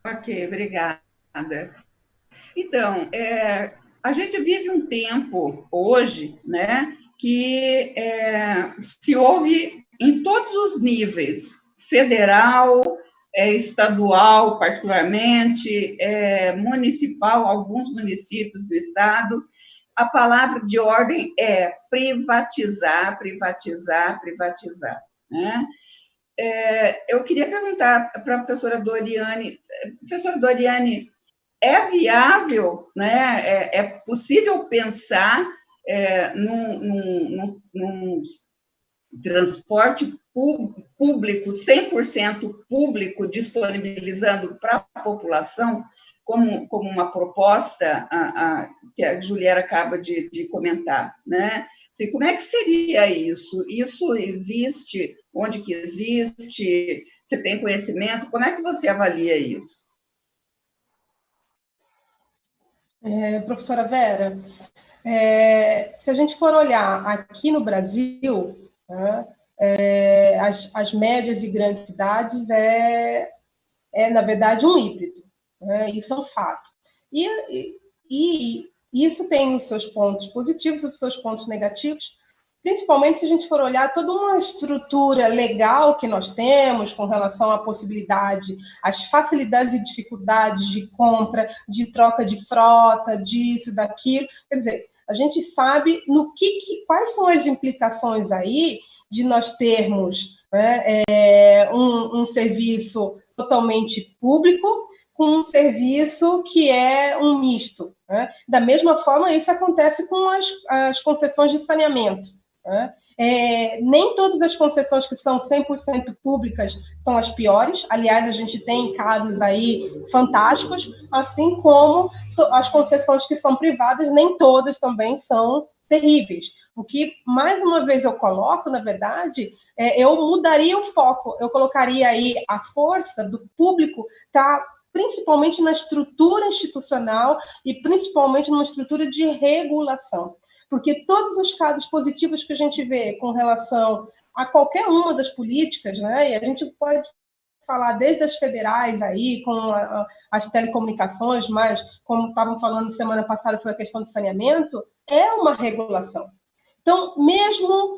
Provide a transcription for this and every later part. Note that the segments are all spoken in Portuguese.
Ok, obrigada. Então, a gente vive um tempo hoje, né, que se ouve em todos os níveis, federal, estadual, particularmente, municipal, alguns municípios do estado, a palavra de ordem é privatizar, privatizar, privatizar, né? Eu queria perguntar para a professora Doriane, é viável, né? É possível pensar num transporte público, 100% público, disponibilizando para a população, como uma proposta que a Juliana acaba de comentar, né? Assim, como é que seria isso? Isso existe? Onde que existe? Você tem conhecimento? Como é que você avalia isso? Professora Vera, se a gente for olhar aqui no Brasil, né, as médias de grandes cidades na verdade, um híbrido. Né, isso é um fato. E isso tem os seus pontos positivos, os seus pontos negativos, principalmente se a gente for olhar toda uma estrutura legal que nós temos com relação à possibilidade, às facilidades e dificuldades de compra, de troca de frota, disso, daquilo. Quer dizer, a gente sabe quais são as implicações aí de nós termos, né, um serviço totalmente público com um serviço que é um misto. Né? Da mesma forma, isso acontece com as concessões de saneamento. Né? Nem todas as concessões que são 100% públicas são as piores. Aliás, a gente tem casos aí fantásticos, assim como as concessões que são privadas, nem todas também são terríveis. O que, mais uma vez, eu coloco, na verdade, eu mudaria o foco. Eu colocaria aí a força do público tá principalmente na estrutura institucional e principalmente numa estrutura de regulação. Porque todos os casos positivos que a gente vê com relação a qualquer uma das políticas, né, e a gente pode falar desde as federais aí, com as telecomunicações, mas como estavam falando semana passada foi a questão do saneamento, é uma regulação. Então, mesmo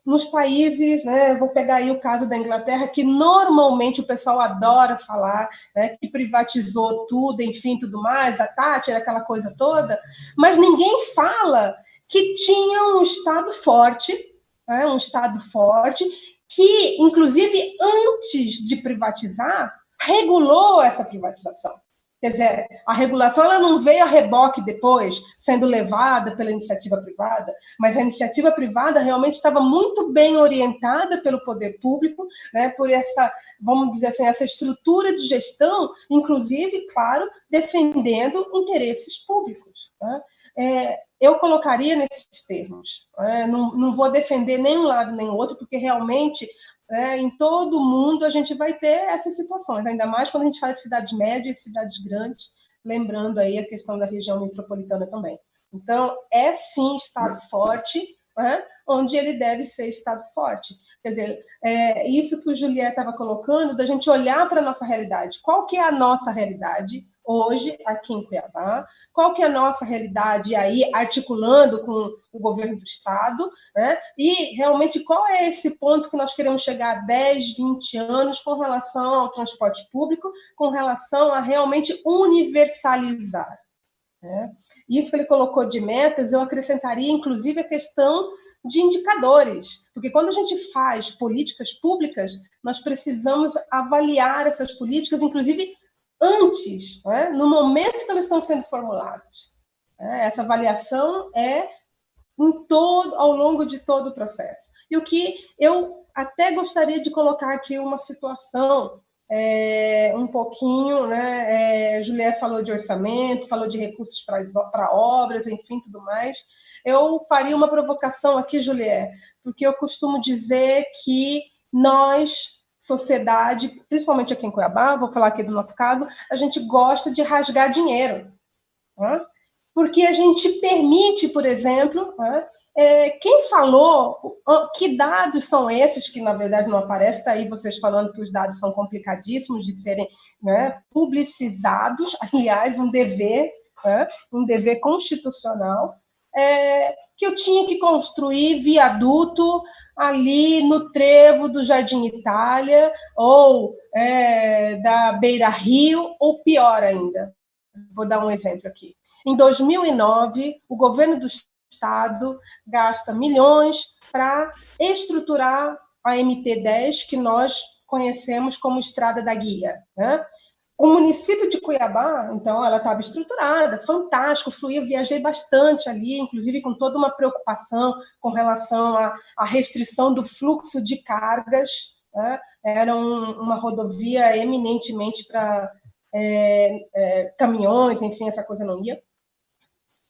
nos países, né, vou pegar aí o caso da Inglaterra, que normalmente o pessoal adora falar, né, que privatizou tudo, enfim, tudo mais, a Thatcher, aquela coisa toda, mas ninguém fala que tinha um Estado forte, né, um Estado forte, que, inclusive, antes de privatizar, regulou essa privatização. Quer dizer, a regulação ela não veio a reboque depois, sendo levada pela iniciativa privada, mas a iniciativa privada realmente estava muito bem orientada pelo poder público, né, por essa, vamos dizer assim, essa estrutura de gestão, inclusive, claro, defendendo interesses públicos. Né? Eu colocaria nesses termos. Não vou defender nem um lado nem o outro, porque realmente em todo o mundo a gente vai ter essas situações, ainda mais quando a gente fala de cidades médias e cidades grandes, lembrando aí a questão da região metropolitana também. Então, é sim Estado forte, onde ele deve ser Estado forte. Quer dizer, isso que o Juliette estava colocando, da gente olhar para a nossa realidade. Qual que é a nossa realidade hoje aqui em Cuiabá? Qual que é a nossa realidade aí, articulando com o governo do Estado, né? E realmente qual é esse ponto que nós queremos chegar a 10, 20 anos com relação ao transporte público, com relação a realmente universalizar. Né? Isso que ele colocou de metas, eu acrescentaria, inclusive, a questão de indicadores, porque quando a gente faz políticas públicas, nós precisamos avaliar essas políticas, inclusive antes, né? No momento que elas estão sendo formuladas. Essa avaliação é ao longo de todo o processo. E o que eu até gostaria de colocar aqui uma situação um pouquinho, né? Juliette falou de orçamento, falou de recursos para obras, enfim, tudo mais. Eu faria uma provocação aqui, Juliette, porque eu costumo dizer que nós, sociedade, principalmente aqui em Cuiabá, vou falar aqui do nosso caso, a gente gosta de rasgar dinheiro. Né? Porque a gente permite, por exemplo, Quem falou, que dados são esses, que na verdade não aparecem, está aí vocês falando que os dados são complicadíssimos de serem, né, publicizados, aliás, um dever constitucional, que eu tinha que construir viaduto ali no trevo do Jardim Itália, ou da Beira Rio, ou pior ainda. Vou dar um exemplo aqui. Em 2009, o governo do Estado gasta milhões para estruturar a MT-10, que nós conhecemos como Estrada da Guia, né? O município de Cuiabá, então, ela estava estruturada, fantástico, fluía, viajei bastante ali, inclusive com toda uma preocupação com relação à restrição do fluxo de cargas, né? Era uma rodovia eminentemente para caminhões, enfim, essa coisa não ia.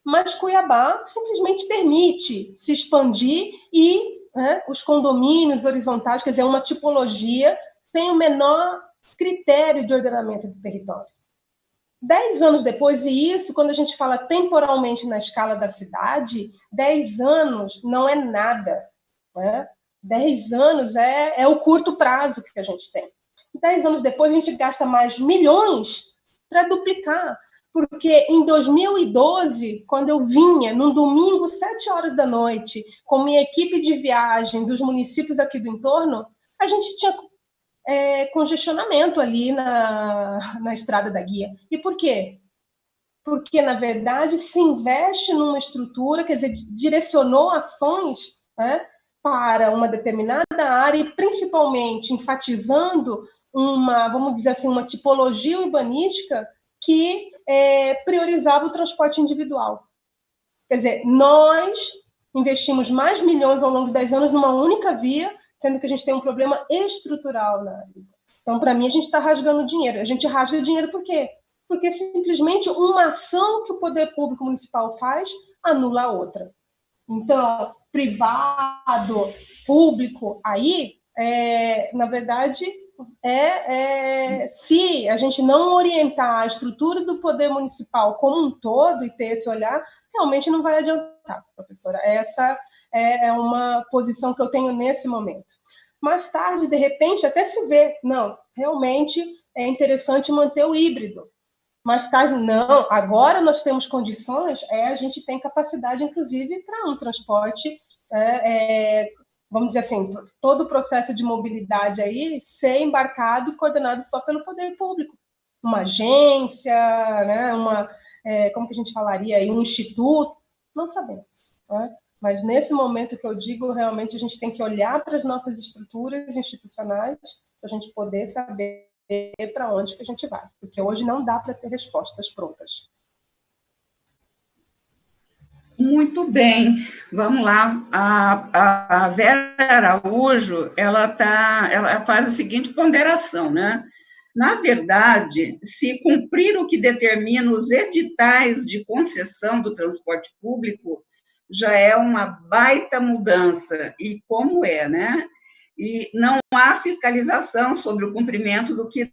Mas Cuiabá simplesmente permite se expandir e, né, os condomínios horizontais, quer dizer, uma tipologia sem o menor critério de ordenamento do território. 10 anos depois, e isso, quando a gente fala temporalmente na escala da cidade, 10 anos não é nada, né? 10 anos é o curto prazo que a gente tem. 10 anos depois, a gente gasta mais milhões para duplicar, porque em 2012, quando eu vinha, num domingo, 7 horas da noite, com minha equipe de viagem dos municípios aqui do entorno, a gente tinha congestionamento ali na Estrada da Guia. E por quê? Porque, na verdade, se investe numa estrutura, quer dizer, direcionou ações, né, para uma determinada área e, principalmente, enfatizando vamos dizer assim, uma tipologia urbanística que priorizava o transporte individual. Quer dizer, nós investimos mais milhões ao longo de 10 anos numa única via, sendo que a gente tem um problema estrutural na área. Então, para mim, a gente está rasgando dinheiro. A gente rasga dinheiro por quê? Porque simplesmente uma ação que o poder público municipal faz anula a outra. Então, privado, público, aí, na verdade, se a gente não orientar a estrutura do poder municipal como um todo e ter esse olhar, realmente não vai adiantar, professora. Essa é uma posição que eu tenho nesse momento. Mais tarde, de repente, até se vê, não, realmente é interessante manter o híbrido. Mais tarde, não, agora nós temos condições, a gente tem capacidade, inclusive, para um transporte, vamos dizer assim, todo o processo de mobilidade aí ser embarcado e coordenado só pelo poder público. Uma agência, né, como que a gente falaria aí, um instituto, não sabemos, né? Mas nesse momento que eu digo, realmente a gente tem que olhar para as nossas estruturas institucionais para a gente poder saber para onde que a gente vai, porque hoje não dá para ter respostas prontas. Muito bem, vamos lá. A Vera Araújo, ela faz a seguinte ponderação, né? Na verdade, se cumprir o que determina os editais de concessão do transporte público, já é uma baita mudança, e como né? E não há fiscalização sobre o cumprimento do que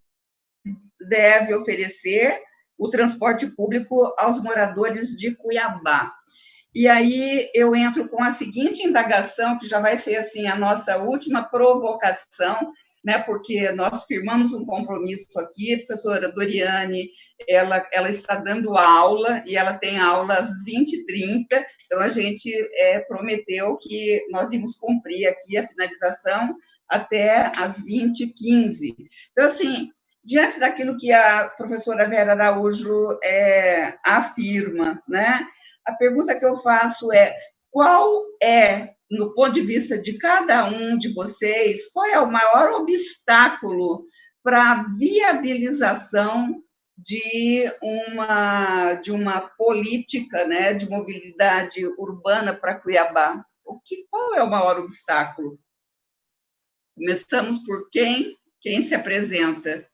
deve oferecer o transporte público aos moradores de Cuiabá. E aí eu entro com a seguinte indagação, que já vai ser assim a nossa última provocação, né, porque nós firmamos um compromisso aqui, a professora Doriane, ela está dando aula, e ela tem aula às 20h30, então a gente prometeu que nós íamos cumprir aqui a finalização até às 20h15. Então, assim, diante daquilo que a professora Vera Araújo afirma, né, a pergunta que eu faço qual no ponto de vista de cada um de vocês, qual é o maior obstáculo para a viabilização de uma política, né, de mobilidade urbana para Cuiabá? Qual é o maior obstáculo? Começamos por quem? Quem se apresenta?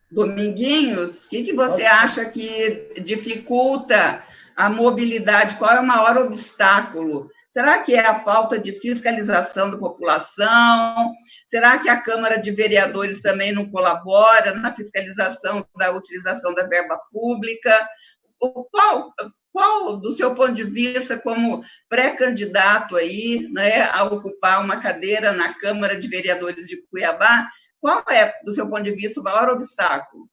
Dominguinhos, o que você acha que dificulta a mobilidade? Qual é o maior obstáculo? Será que é a falta de fiscalização da população? Será que a Câmara de Vereadores também não colabora na fiscalização da utilização da verba pública? qual, do seu ponto de vista, como pré-candidato aí, né, a ocupar uma cadeira na Câmara de Vereadores de Cuiabá, qual é, do seu ponto de vista, o maior obstáculo?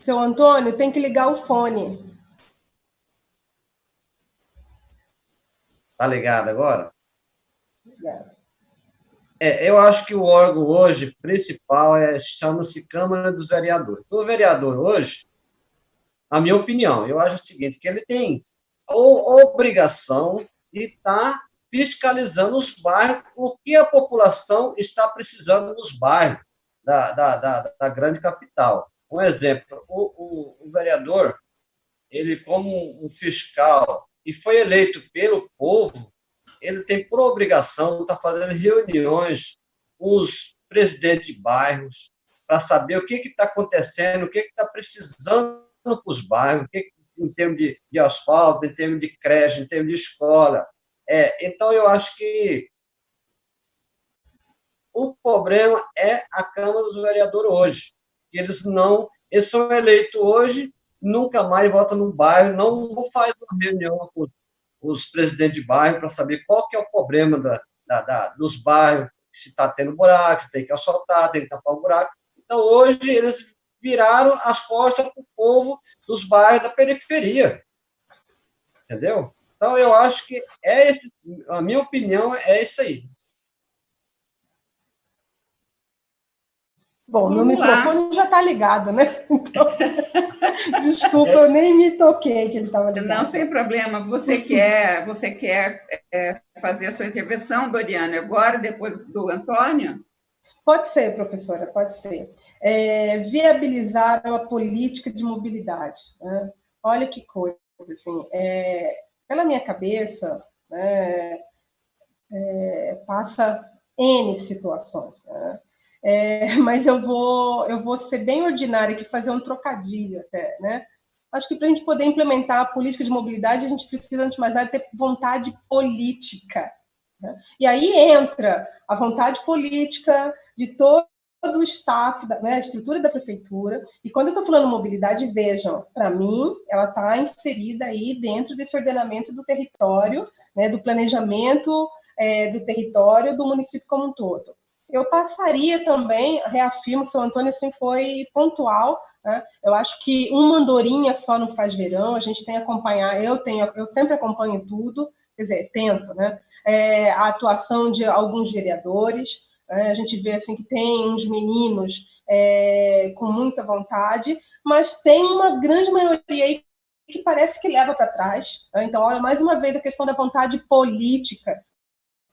Seu Antônio, tem que ligar o fone. Tá ligado agora? Eu acho que o órgão hoje principal chama-se Câmara dos Vereadores. O vereador hoje, a minha opinião, eu acho o seguinte, que ele tem a obrigação de estar fiscalizando os bairros, o que a população está precisando nos bairros da grande capital. Um exemplo, o vereador, ele como um fiscal, e foi eleito pelo povo, ele tem por obrigação estar fazendo reuniões com os presidentes de bairros para saber o que está acontecendo, o que está precisando para os bairros, em termos de asfalto, em termos de creche, em termos de escola. Então, eu acho que o problema é a Câmara dos Vereadores hoje. Eles são eleitos hoje, nunca mais votam no bairro, não fazem uma reunião com os presidentes de bairro para saber qual que é o problema dos bairros, se está tendo buraco, se tem que asfaltar, tem que tapar o buraco. Então, hoje, eles viraram as costas para o povo dos bairros da periferia. Entendeu? Então, eu acho que a minha opinião é isso aí. Bom, meu microfone já está ligado, né? Então, desculpa, eu nem me toquei que ele estava ligado. Não, sem problema. Você quer fazer a sua intervenção, Doriana, agora, depois do Antônio? Pode ser, professora, pode ser. Viabilizar a política de mobilidade. Né? Olha que coisa, assim, pela minha cabeça, né, passa N situações, né? Mas eu vou ser bem ordinária aqui, fazer um trocadilho até, né? Acho que para a gente poder implementar a política de mobilidade, a gente precisa, antes de mais nada, ter vontade política. Né? E aí entra a vontade política de todo o staff, né, a estrutura da prefeitura. E quando eu estou falando mobilidade, vejam, para mim, ela está inserida aí dentro desse ordenamento do território, né, do planejamento do território do município como um todo. Eu passaria também, reafirmo, o seu Antônio assim foi pontual, né? Eu acho que uma andorinha só não faz verão, a gente tem que acompanhar, eu sempre acompanho tudo, quer dizer, tento, né? A atuação de alguns vereadores, a gente vê assim que tem uns meninos com muita vontade, mas tem uma grande maioria aí que parece que leva para trás. Né? Então, olha, mais uma vez a questão da vontade política,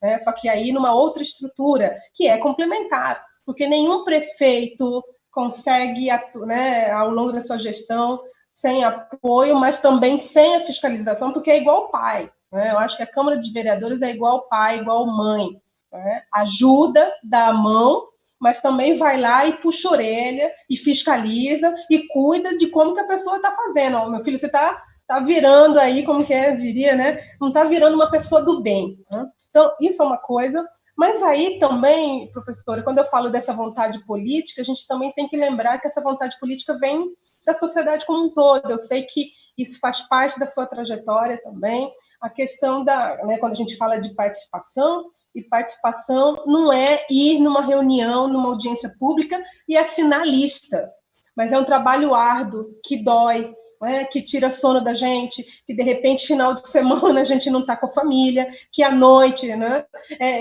né? Só que aí numa outra estrutura, que é complementar, porque nenhum prefeito consegue, né, ao longo da sua gestão, sem apoio, mas também sem a fiscalização, porque é igual pai. Né? Eu acho que a Câmara de Vereadores é igual pai, igual mãe. Né? Ajuda, dá a mão, mas também vai lá e puxa a orelha, e fiscaliza, e cuida de como que a pessoa está fazendo. Oh, meu filho, você está virando aí, como que diria, né? Não está virando uma pessoa do bem. Né? Então, isso é uma coisa, mas aí também, professora, quando eu falo dessa vontade política, a gente também tem que lembrar que essa vontade política vem da sociedade como um todo. Eu sei que isso faz parte da sua trajetória também. A questão né, quando a gente fala de participação, e participação não é ir numa reunião, numa audiência pública e assinar lista, mas é um trabalho árduo, que dói, né, que tira sono da gente, que de repente final de semana a gente não está com a família, que à noite, né,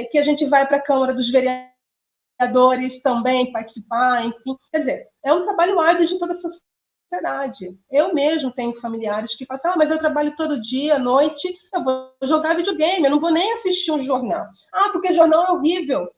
que a gente vai para a Câmara dos Vereadores também participar, enfim. Quer dizer, é um trabalho árduo de toda a sociedade. Eu mesmo tenho familiares que falam assim, mas eu trabalho todo dia, à noite, eu vou jogar videogame, eu não vou nem assistir um jornal. Porque jornal é horrível.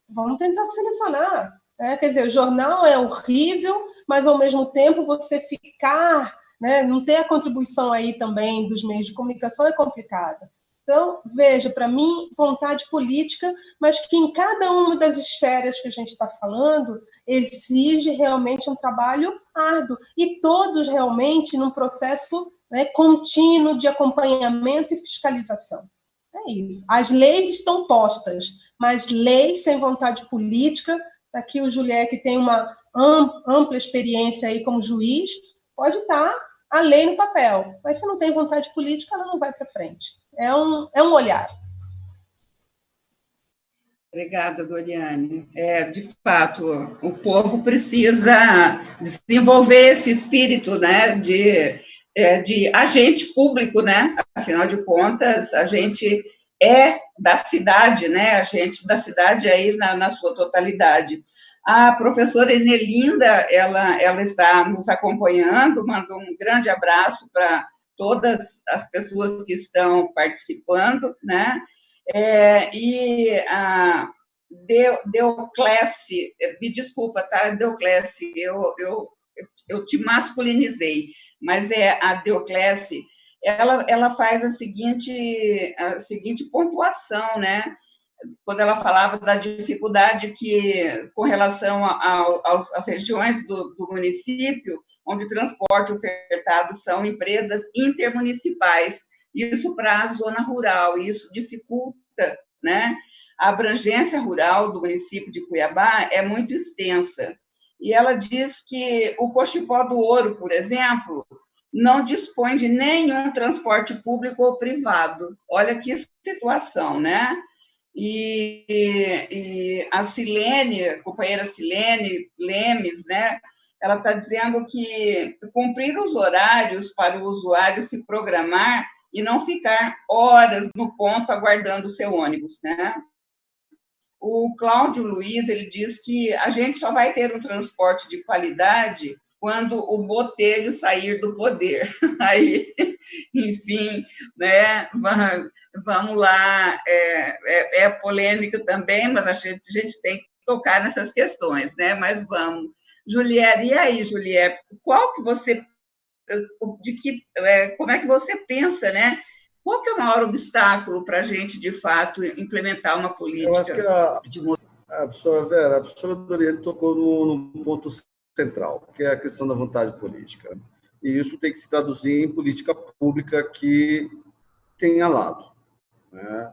Vamos tentar selecionar. Quer dizer, o jornal é horrível, mas ao mesmo tempo você ficar, né, não ter a contribuição aí também dos meios de comunicação é complicado. Então, veja, para mim, vontade política, mas que em cada uma das esferas que a gente está falando, exige realmente um trabalho árduo, e todos realmente num processo, né, contínuo de acompanhamento e fiscalização. É isso. As leis estão postas, mas leis sem vontade política, aqui o Juliette, que tem uma ampla experiência aí como juiz, pode estar a lei no papel, mas se não tem vontade política, ela não vai para frente. É um olhar. Obrigada, Doriane. De fato, o povo precisa desenvolver esse espírito, né, de agente público, né? Afinal de contas, a gente é da cidade, né? A gente da cidade aí na sua totalidade. A professora Enelinda, ela está nos acompanhando, mandou um grande abraço para todas as pessoas que estão participando, né? E a Deoclesse, me desculpa, tá, Deoclesse, eu te masculinizei, mas é a Deoclesse, ela faz a seguinte pontuação, né? Quando ela falava da dificuldade que, com relação às regiões do município, onde o transporte ofertado são empresas intermunicipais, isso para a zona rural, e isso dificulta, né? A abrangência rural do município de Cuiabá é muito extensa. E ela diz que o Cochipó do Ouro, por exemplo, não dispõe de nenhum transporte público ou privado. Olha que situação, né? E a Silene, a companheira Silene Lemes, né? Ela está dizendo que cumprir os horários para o usuário se programar e não ficar horas no ponto aguardando o seu ônibus, né? O Cláudio Luiz, ele diz que a gente só vai ter um transporte de qualidade quando o Botelho sair do poder. Aí, enfim, né, vamos lá, é polêmica também, mas a gente tem que tocar nessas questões, né? Mas vamos. Juliette, e aí, Juliette, qual que você, como é que você pensa, né? Qual que é o maior obstáculo para a gente, de fato, implementar uma política? Eu acho que a professora Vera, a professora Doriane tocou no ponto central, que é a questão da vontade política. E isso tem que se traduzir em política pública que tenha lado, né?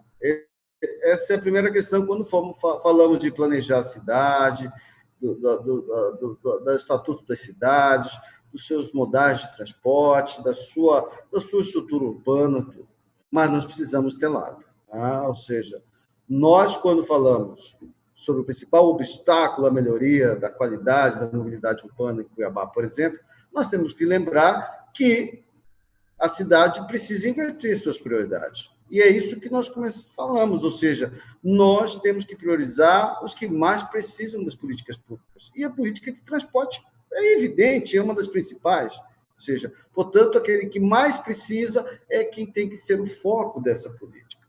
Essa é a primeira questão quando falamos de planejar a cidade, do estatuto das cidades, dos seus modais de transporte, da sua estrutura urbana, tudo. Mas nós precisamos ter lado, tá? Ou seja, nós, quando falamos sobre o principal obstáculo à melhoria da qualidade da mobilidade urbana em Cuiabá, por exemplo, nós temos que lembrar que a cidade precisa inverter suas prioridades. E é isso que nós falamos, ou seja, nós temos que priorizar os que mais precisam das políticas públicas. E a política de transporte é evidente, é uma das principais. Ou seja, portanto, aquele que mais precisa é quem tem que ser o foco dessa política.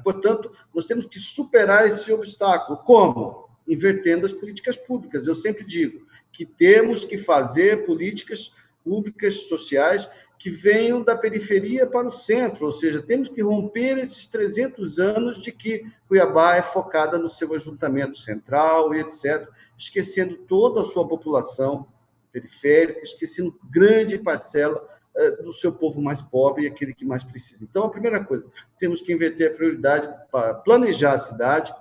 Portanto, nós temos que superar esse obstáculo. Como? Invertendo as políticas públicas. Eu sempre digo que temos que fazer políticas públicas sociais que venham da periferia para o centro, ou seja, temos que romper esses 300 anos de que Cuiabá é focada no seu ajuntamento central e etc., esquecendo toda a sua população periférica, esquecendo grande parcela do seu povo mais pobre e aquele que mais precisa. Então, a primeira coisa, temos que inverter a prioridade para planejar a cidade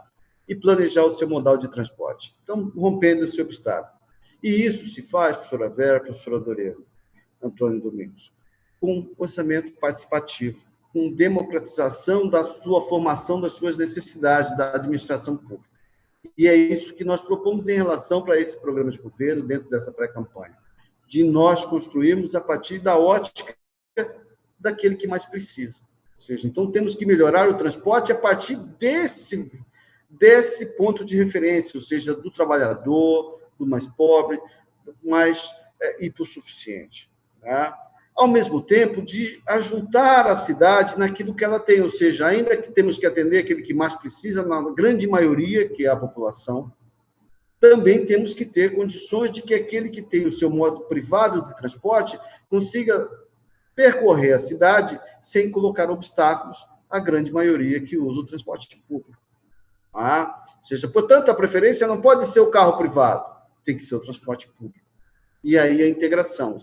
e planejar o seu modal de transporte. Então, rompendo esse obstáculo. E isso se faz, professora Vera, professora Doriane, Antônio Domingos, com orçamento participativo, com democratização da sua formação, das suas necessidades, da administração pública. E é isso que nós propomos em relação para esse programa de governo, dentro dessa pré-campanha, de nós construirmos a partir da ótica daquele que mais precisa. Ou seja, então temos que melhorar o transporte a partir desse ponto de referência, ou seja, do trabalhador, do mais pobre, do mais hipossuficiente, né? Ao mesmo tempo de ajuntar a cidade naquilo que ela tem, ou seja, ainda que temos que atender aquele que mais precisa, na grande maioria, que é a população, também temos que ter condições de que aquele que tem o seu modo privado de transporte consiga percorrer a cidade sem colocar obstáculos a grande maioria que usa o transporte público. Ou seja, portanto, a preferência não pode ser o carro privado, tem que ser o transporte público. E aí a integração.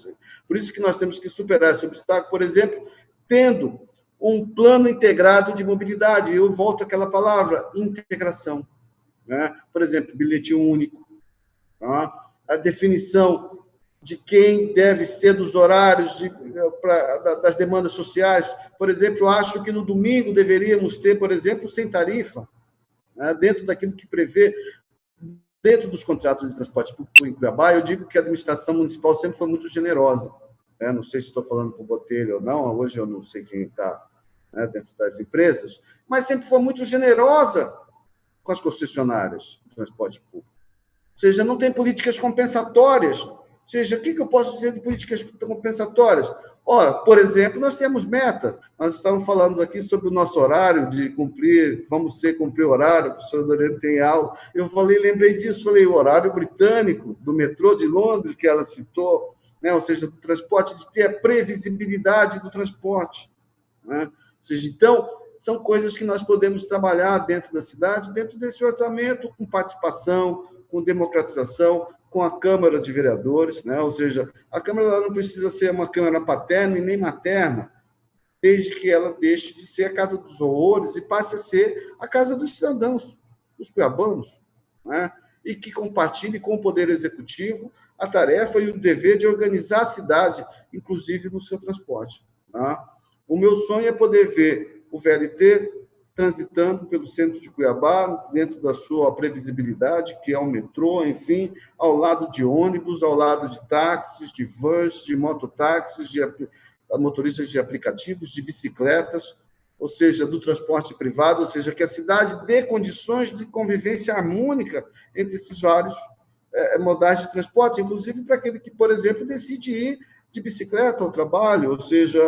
Por isso que nós temos que superar esse obstáculo, por exemplo, tendo um plano integrado de mobilidade. Eu volto àquela palavra, integração. Né? Por exemplo, bilhete único, a definição de quem deve ser dos horários das demandas sociais. Por exemplo, eu acho que no domingo deveríamos ter, por exemplo, sem tarifa, né? Dentro daquilo que prevê, dentro dos contratos de transporte público em Cuiabá. Eu digo que a administração municipal sempre foi muito generosa. Né? Não sei se estou falando para o Botelho ou não, hoje eu não sei quem está, né, dentro das empresas, mas sempre foi muito generosa com as concessionárias de transporte público. Ou seja, não tem políticas compensatórias. Ou seja, o que eu posso dizer de políticas compensatórias? Ora, por exemplo, nós temos meta. Nós estamos falando aqui sobre o nosso horário de cumprir, cumprir o horário, o professor Doriane tem aula. Eu lembrei disso, falei o horário britânico do metrô de Londres, que ela citou, né? Ou seja, do transporte, de ter a previsibilidade do transporte. Né? Ou seja, então, são coisas que nós podemos trabalhar dentro da cidade, dentro desse orçamento, com participação, com democratização, com a Câmara de Vereadores, né? Ou seja, a Câmara não precisa ser uma Câmara paterna e nem materna, desde que ela deixe de ser a casa dos horrores e passe a ser a casa dos cidadãos, dos cuiabanos, né? E que compartilhe com o Poder Executivo a tarefa e o dever de organizar a cidade, inclusive no seu transporte. Tá? O meu sonho é poder ver o VLT transitando pelo centro de Cuiabá, dentro da sua previsibilidade, que é o metrô, enfim, ao lado de ônibus, ao lado de táxis, de vans, de mototáxis, de motoristas de aplicativos, de bicicletas, ou seja, do transporte privado, ou seja, que a cidade dê condições de convivência harmônica entre esses vários modais de transporte, inclusive para aquele que, por exemplo, decide ir de bicicleta ao trabalho, ou seja,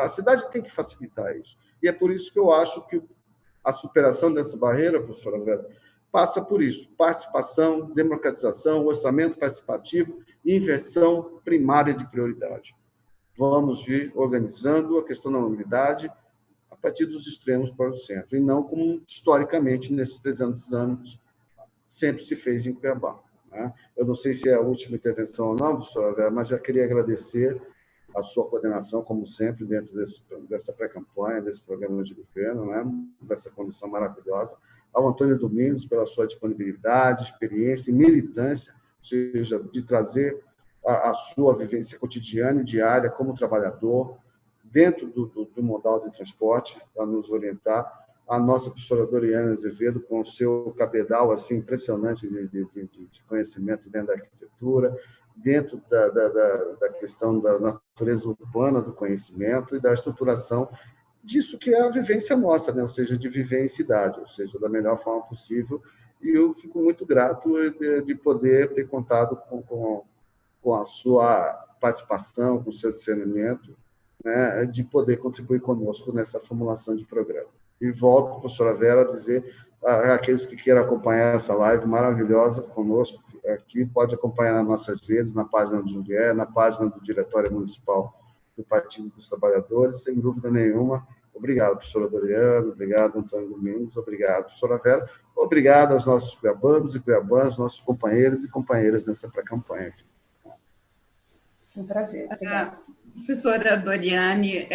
a cidade tem que facilitar isso. E é por isso que eu acho que a superação dessa barreira, professora Vera, passa por isso: participação, democratização, orçamento participativo e inversão primária de prioridade. Vamos vir organizando a questão da mobilidade a partir dos extremos para o centro, e não como, historicamente, nesses 300 anos, sempre se fez em Cuiabá. Né? Eu não sei se é a última intervenção ou não, professora Vera, mas já queria agradecer a sua coordenação, como sempre, dentro dessa pré-campanha, desse programa de governo, né? Dessa condição maravilhosa. Ao Antônio Domingos, pela sua disponibilidade, experiência e militância, ou seja, de trazer a sua vivência cotidiana e diária como trabalhador, dentro do modal de transporte, para nos orientar. A nossa professora Doriane Azevedo, com o seu cabedal assim, impressionante de conhecimento dentro da arquitetura, dentro da questão da natureza urbana do conhecimento e da estruturação disso que é a vivência nossa, né? Ou seja, de viver em cidade, ou seja, da melhor forma possível. E eu fico muito grato de poder ter contado com a sua participação, com o seu discernimento, né? De poder contribuir conosco nessa formulação de programa. E volto, professora Vera, a dizer àqueles que queiram acompanhar essa live maravilhosa conosco aqui, pode acompanhar nas nossas redes, na página do Julié, na página do Diretório Municipal do Partido dos Trabalhadores, sem dúvida nenhuma. Obrigado, professora Doriane, obrigado, Antônio Domingos, obrigado, professora Vera, obrigado aos nossos cuiabanos e cuiabanas, nossos companheiros e companheiras nessa pré-campanha. Um prazer, obrigada. Professora Doriane,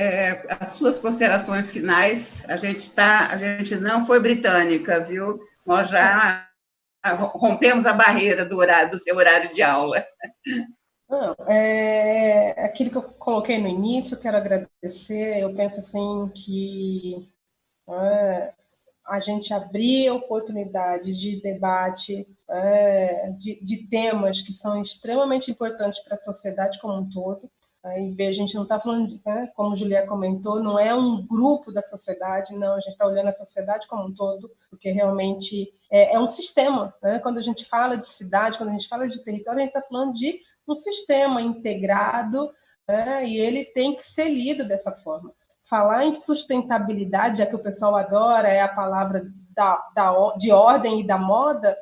as suas considerações finais, a gente não foi britânica, viu? Nós já rompemos a barreira do seu horário de aula. Não, aquilo que eu coloquei no início, quero agradecer. Eu penso assim que a gente abrir oportunidades de debate, de temas que são extremamente importantes para a sociedade como um todo. E a gente não está falando, como a Julia comentou, não é um grupo da sociedade, não, a gente está olhando a sociedade como um todo, porque realmente é um sistema. Né? Quando a gente fala de cidade, quando a gente fala de território, a gente está falando de um sistema integrado, e ele tem que ser lido dessa forma. Falar em sustentabilidade, já que o pessoal adora, é a palavra de ordem e da moda,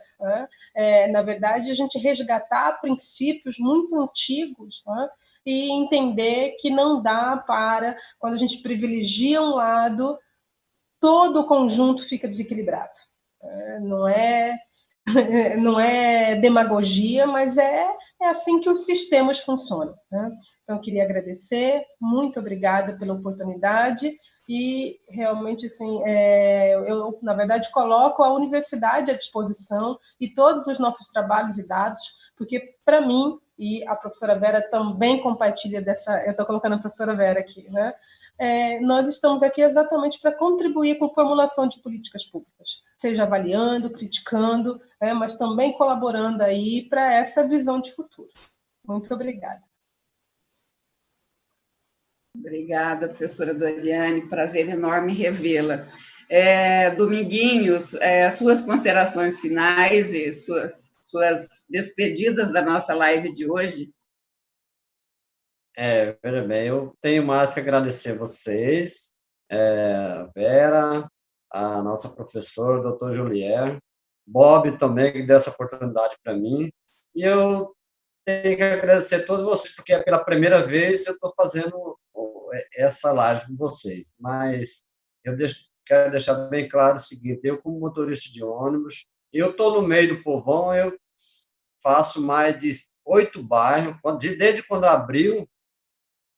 na verdade, a gente resgatar princípios muito antigos, e entender que não dá para, quando a gente privilegia um lado, todo o conjunto fica desequilibrado. Não é demagogia, mas é assim que os sistemas funcionam, né? Então, eu queria agradecer, muito obrigada pela oportunidade, e realmente, assim, eu, na verdade, coloco a universidade à disposição e todos os nossos trabalhos e dados, porque, para mim, e a professora Vera também compartilha dessa... Eu estou colocando a professora Vera aqui, né? Nós estamos aqui exatamente para contribuir com a formulação de políticas públicas, seja avaliando, criticando, mas também colaborando aí para essa visão de futuro. Muito obrigada. Obrigada, professora Doriane, prazer enorme revê-la. Dominguinhos, suas considerações finais e suas despedidas da nossa live de hoje. Veja bem, eu tenho mais que agradecer vocês, a Vera, a nossa professora, o doutor Julier, Bob também, que deu essa oportunidade para mim, e eu tenho que agradecer a todos vocês, porque é pela primeira vez eu estou fazendo essa live com vocês, mas eu quero deixar bem claro o seguinte: eu, como motorista de ônibus, eu estou no meio do povão, eu faço mais de 8 bairros, desde quando abriu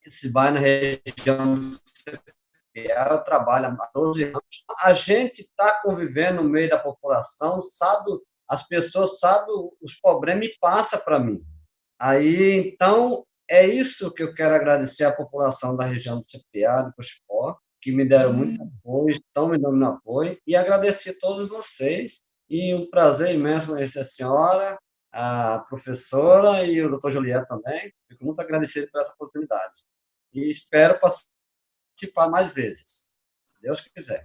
esse bairro na região do CPA, eu trabalho há 12 anos. A gente está convivendo no meio da população, sabe, as pessoas sabem os problemas e passa para mim. Aí, então, é isso que eu quero agradecer à população da região do CPA, do Cochipó, que me deram muito apoio, estão me dando apoio, e agradecer a todos vocês, e um prazer imenso conhecer a senhora, a professora e o doutor Juliette também. Fico muito agradecido por essa oportunidade. E espero participar mais vezes, se Deus quiser.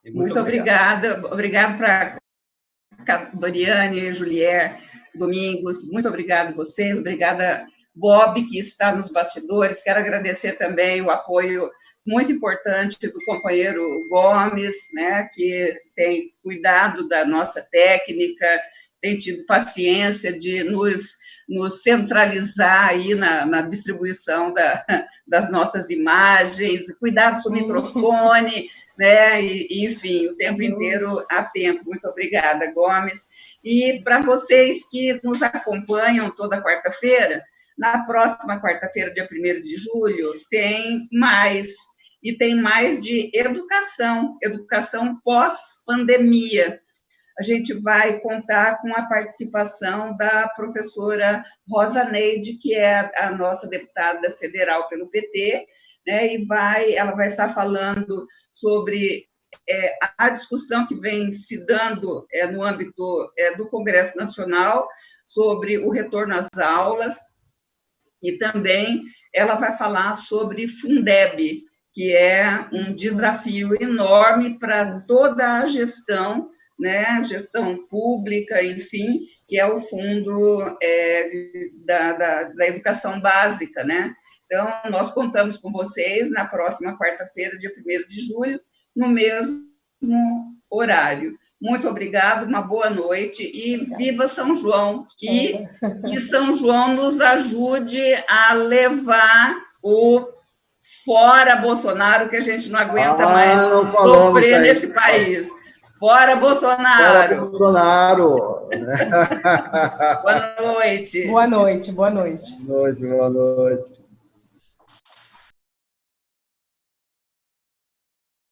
Muito obrigada. Obrigada para Doriane, Julier, Domingos. Muito obrigada a vocês. Obrigada, Bob, que está nos bastidores. Quero agradecer também o apoio muito importante do companheiro Gomes, né, que tem cuidado da nossa técnica, tem tido paciência de nos centralizar aí na distribuição das nossas imagens, cuidado com o microfone, né? Enfim, o tempo inteiro atento. Muito obrigada, Gomes. E para vocês que nos acompanham toda quarta-feira, na próxima quarta-feira, dia 1º de julho, tem mais de educação pós-pandemia. A gente vai contar com a participação da professora Rosa Neide, que é a nossa deputada federal pelo PT, né, e ela vai estar falando sobre a discussão que vem se dando no âmbito do Congresso Nacional sobre o retorno às aulas, e também ela vai falar sobre Fundeb, que é um desafio enorme para toda a gestão, né, gestão pública, enfim, que é o fundo da educação básica, né? Então, nós contamos com vocês na próxima quarta-feira, dia 1º de julho, no mesmo horário. Muito obrigado, uma boa noite e viva São João, e que São João nos ajude a levar o fora Bolsonaro, que a gente não aguenta mais sofrer nesse país. Fora Bolsonaro! Fora Bolsonaro! Boa noite! Boa noite, boa noite. Boa noite, boa noite.